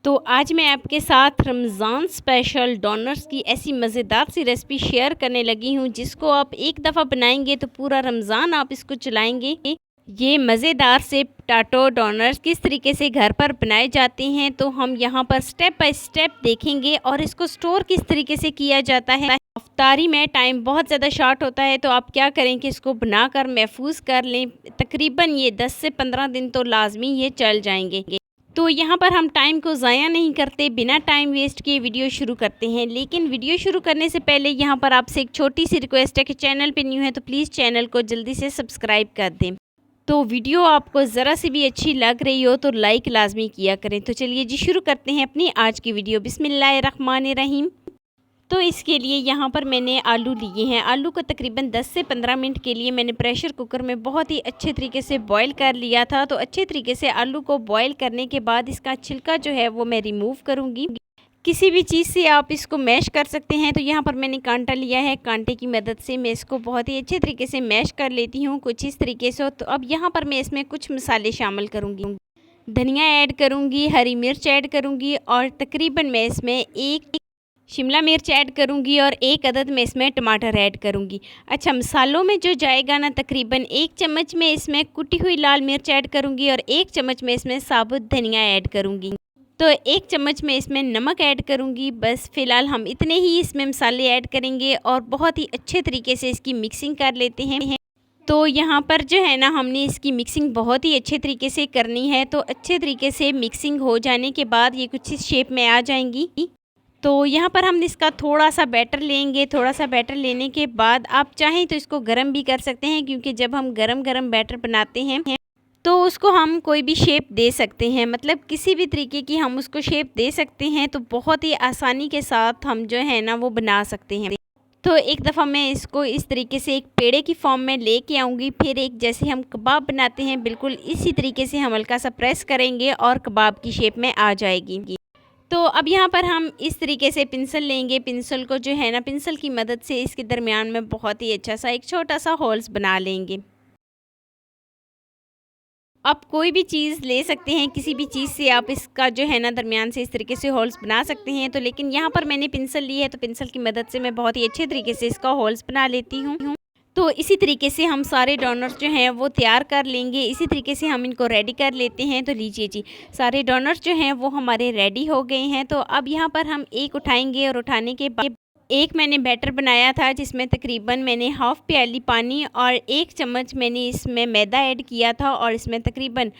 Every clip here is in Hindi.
तो आज मैं आपके साथ रमज़ान स्पेशल डोनट्स की ऐसी मज़ेदार सी रेसिपी शेयर करने लगी हूँ जिसको आप एक दफ़ा बनाएंगे तो पूरा रमज़ान आप इसको चलाएंगे। ये मज़ेदार से पोटैटो डोनट्स किस तरीके से घर पर बनाए जाते हैं तो हम यहाँ पर स्टेप बाय स्टेप देखेंगे और इसको स्टोर किस तरीके से किया जाता है। अफ्तारी में टाइम बहुत ज़्यादा शॉर्ट होता है तो आप क्या करें कि इसको बनाकर महफूज कर लें। तकरीबन ये 10 से 15 दिन तो लाजमी ये चल जाएंगे। तो यहाँ पर हम टाइम को ज़ाया नहीं करते, बिना टाइम वेस्ट किए वीडियो शुरू करते हैं। लेकिन वीडियो शुरू करने से पहले यहाँ पर आपसे एक छोटी सी रिक्वेस्ट है कि चैनल पे न्यू है तो प्लीज़ चैनल को जल्दी से सब्सक्राइब कर दें। तो वीडियो आपको ज़रा सी भी अच्छी लग रही हो तो लाइक लाजमी किया करें। तो चलिए जी शुरू करते हैं अपनी आज की वीडियो। बिस्मिल्लाहिर्रहमानिर्रहीम। तो इसके लिए यहाँ पर मैंने आलू लिए हैं। आलू को तकरीबन 10 से 15 मिनट के लिए मैंने प्रेशर कुकर में बहुत ही अच्छे तरीके से बॉईल कर लिया था। तो अच्छे तरीके से आलू को बॉईल करने के बाद इसका छिलका जो है वो मैं रिमूव करूँगी। किसी भी चीज़ से आप इसको मैश कर सकते हैं। तो यहाँ पर मैंने कांटा लिया है, कांटे की मदद से मैं इसको बहुत ही अच्छे तरीके से मैश कर लेती हूँ कुछ इस तरीके से। तो अब यहाँ पर मैं इसमें कुछ मसाले शामिल करूँगी। धनिया ऐड करूँगी, हरी मिर्च ऐड करूँगी और तकरीबन मैं इसमें एक शिमला मिर्च ऐड करूँगी और एक अदद में इसमें टमाटर ऐड करूँगी। अच्छा, मसालों में जो जाएगा ना तकरीबन 1 चम्मच में इसमें कुटी हुई लाल मिर्च ऐड करूँगी और 1 चम्मच में इसमें साबुत धनिया ऐड करूँगी। तो 1 चम्मच में इसमें नमक ऐड करूँगी। बस फ़िलहाल हम इतने ही इसमें मसाले ऐड करेंगे और बहुत ही अच्छे तरीके से इसकी मिक्सिंग कर लेते हैं। तो यहाँ पर जो है ना हमने इसकी मिक्सिंग बहुत ही अच्छे तरीके से करनी है। तो अच्छे तरीके से मिक्सिंग हो जाने के बाद ये कुछ इस शेप में आ जाएंगी। तो यहाँ पर हम इसका थोड़ा सा बैटर लेंगे। थोड़ा सा बैटर लेने के बाद आप चाहें तो इसको गरम भी कर सकते हैं, क्योंकि जब हम गरम गरम बैटर बनाते हैं तो उसको हम कोई भी शेप दे सकते हैं, मतलब किसी भी तरीके की हम उसको शेप दे सकते हैं। तो बहुत ही आसानी के साथ हम जो है ना वो बना सकते हैं। तो एक दफ़ा मैं इसको इस तरीके से एक पेड़े की फॉर्म में लेके आऊँगी। फिर एक जैसे हम कबाब बनाते हैं बिल्कुल इसी तरीके से हम हल्का सा प्रेस करेंगे और कबाब की शेप में आ जाएगी। तो अब यहाँ पर हम इस तरीके से पिंसल लेंगे। पिंसल को जो है ना पिंसल की मदद से इसके दरमियान में बहुत ही अच्छा सा एक छोटा सा होल्स बना लेंगे। आप कोई भी चीज़ ले सकते हैं, किसी भी चीज़ से आप इसका जो है ना दरमियान से इस तरीके से होल्स बना सकते हैं। तो लेकिन यहाँ पर मैंने पिंसल ली है तो पिंसल की मदद से मैं बहुत ही अच्छे तरीके से इसका होल्स बना लेती हूँ। तो इसी तरीके से हम सारे डोनट्स जो हैं वो तैयार कर लेंगे। इसी तरीके से हम इनको रेडी कर लेते हैं। तो लीजिए जी, सारे डोनट्स जो हैं वो हमारे रेडी हो गए हैं। तो अब यहाँ पर हम एक उठाएंगे और उठाने के बाद एक मैंने बैटर बनाया था जिसमें तकरीबन मैंने हाफ़ प्याली पानी और 1 चम्मच मैंने इसमें मैदा ऐड किया था और इसमें तकरीबन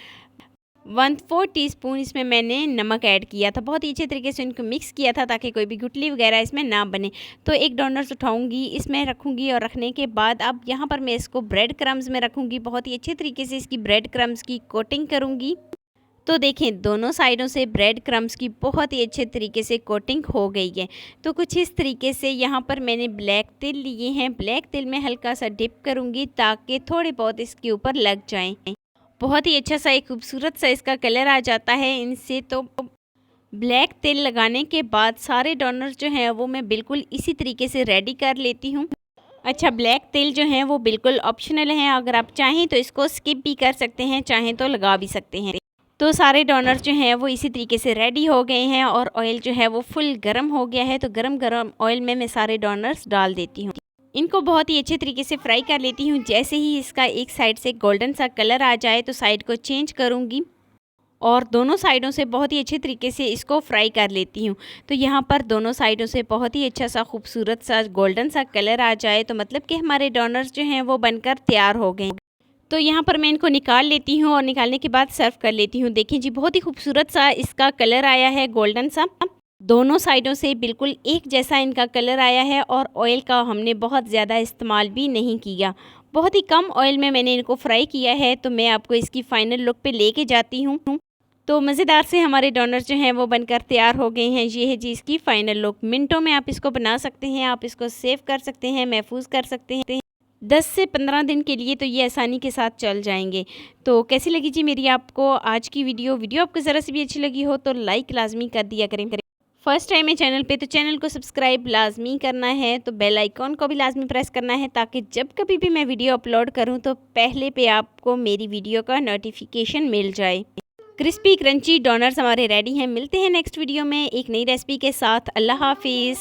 1/4 टीस्पून इसमें मैंने नमक ऐड किया था। बहुत ही अच्छे तरीके से इनको मिक्स किया था ताकि कोई भी गुठली वगैरह इसमें ना बने। तो एक डोनट्स उठाऊंगी, इसमें रखूंगी और रखने के बाद अब यहाँ पर मैं इसको ब्रेड क्रम्स में रखूंगी। बहुत ही अच्छे तरीके से इसकी ब्रेड क्रम्स की कोटिंग करूंगी। तो देखें दोनों साइडों से ब्रेड क्रम्स की बहुत ही अच्छे तरीके से कोटिंग हो गई है। तो कुछ इस तरीके से यहाँ पर मैंने ब्लैक तिल लिए हैं। ब्लैक तिल में हल्का सा डिप करूँगी ताकि थोड़े बहुत इसके ऊपर लग जाएँ। बहुत ही अच्छा सा एक खूबसूरत सा इसका कलर आ जाता है इनसे। तो ब्लैक तिल लगाने के बाद सारे डोनट्स जो हैं वो मैं बिल्कुल इसी तरीके से रेडी कर लेती हूँ। अच्छा, ब्लैक तिल जो हैं वो बिल्कुल ऑप्शनल हैं, अगर आप चाहें तो इसको स्किप भी कर सकते हैं, चाहें तो लगा भी सकते हैं। तो सारे डोनट्स जो हैं वो इसी तरीके से रेडी हो गए हैं और ऑयल जो है वो फुल गर्म हो गया है। तो गरम गरम ऑयल में मैं सारे डोनट्स डाल देती हूँ। इनको बहुत ही अच्छे तरीके से फ्राई कर लेती हूँ। जैसे ही इसका एक साइड से गोल्डन सा कलर आ जाए तो साइड को चेंज करूँगी और दोनों साइडों से बहुत ही अच्छे तरीके से इसको फ्राई कर लेती हूँ। तो यहाँ पर दोनों साइडों से बहुत ही अच्छा सा खूबसूरत सा गोल्डन सा कलर आ जाए तो मतलब कि हमारे डोनट्स जो हैं वो बनकर तैयार हो गए। तो यहाँ पर मैं इनको निकाल लेती हूँ और निकालने के बाद सर्व कर लेती हूँ। देखिए जी, बहुत ही खूबसूरत सा इसका कलर आया है, गोल्डन सा। दोनों साइडों से बिल्कुल एक जैसा इनका कलर आया है और ऑयल का हमने बहुत ज़्यादा इस्तेमाल भी नहीं किया। बहुत ही कम ऑयल में मैंने इनको फ्राई किया है। तो मैं आपको इसकी फ़ाइनल लुक पे लेके जाती हूँ। तो मज़ेदार से हमारे डोनट्स जो हैं वो बनकर तैयार हो गए हैं। ये है जी इसकी फ़ाइनल लुक। मिनटों में आप इसको बना सकते हैं, आप इसको सेव कर सकते हैं, महफूज कर सकते हैं 10 से 15 दिन के लिए। तो ये आसानी के साथ चल जाएंगे। तो कैसी लगी जी मेरी आपको आज की वीडियो आपको ज़रा सी भी अच्छी लगी हो तो लाइक लाजमी कर दिया करें। फर्स्ट टाइम है चैनल पे तो चैनल को सब्सक्राइब लाजमी करना है। तो बेल आइकॉन को भी लाजमी प्रेस करना है ताकि जब कभी भी मैं वीडियो अपलोड करूं तो पहले पे आपको मेरी वीडियो का नोटिफिकेशन मिल जाए। क्रिस्पी क्रंची डोनट्स हमारे रेडी हैं। मिलते हैं नेक्स्ट वीडियो में एक नई रेसिपी के साथ। अल्लाह हाफिज़।